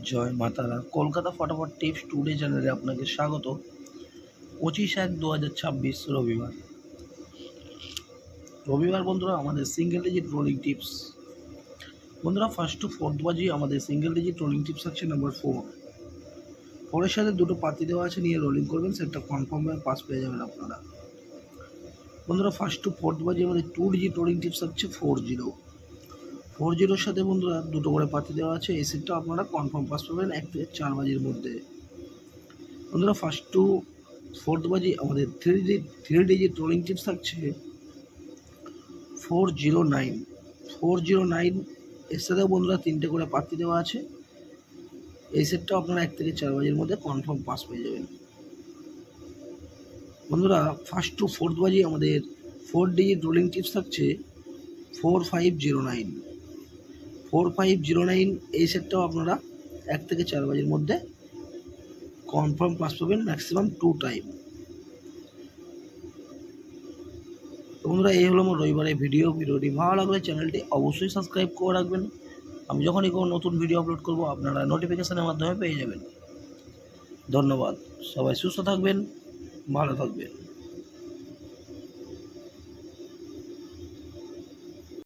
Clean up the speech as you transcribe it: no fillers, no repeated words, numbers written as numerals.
জয় মাতারা। কলকাতা ফটাফট tips today চ্যানেলে আপনাকে স্বাগত। 25/1/2026 রবিবার বন্ধুরা আমাদের সিঙ্গেল ডিজিট রোলিং টিপস। বন্ধুরা ফার্স্ট টু ফোর্থ বাজি আমাদের সিঙ্গেল ডিজিট রোলিং টিপস আছে নাম্বার 4। 4-এর সাথে দুটো পাতি দেওয়া আছে, নিয়ে রোলিং করবেন, সেটা কনফার্ম হয়ে পাস পেয়ে যাবেন আপনারা। বন্ধুরা ফার্স্ট টু ফোর্থ বাজি আমাদের 2 ডিজিট রোলিং টিপস হচ্ছে 40। 40-এর সাথে বন্ধুরা দুটো করে পাতি দেওয়া আছে, এই সেটটা আপনারা কনফার্ম পাস পাবেন 1 থেকে 4 বাজির মধ্যে। বন্ধুরা ফার্স্ট টু ফোর্থ বাজি আমাদের 3 ডিজিট রোলিং টিপস থাকছে 409। 409 এর সাথেও বন্ধুরা 3টে করে পাতি দেওয়া আছে, এই সেটটাও আপনারা 1 থেকে 4 বাজির মধ্যে কনফার্ম পাস পেয়ে যাবেন। বন্ধুরা ফার্স্ট টু ফোর্থ বাজি আমাদের 4 ডিজিট রোলিং টিপস থাকছে 4509। 4509 এই সেটটাও আপনারা 1 থেকে 4 বাজির মধ্যে কনফার্ম পাস পাবেন, ম্যাক্সিমাম 2 টাইম। তো বন্ধুরা এই হলো আমার রবিবারের ভিডিওটি ভালো লাগলে চ্যানেলটি অবশ্যই সাবস্ক্রাইব করে রাখবেন। আমি যখনই কোনো নতুন ভিডিও আপলোড করব আপনারা নোটিফিকেশনের মাধ্যমে পেয়ে যাবেন। ধন্যবাদ, সবাই সুস্থ থাকবেন, ভালো থাকবেন।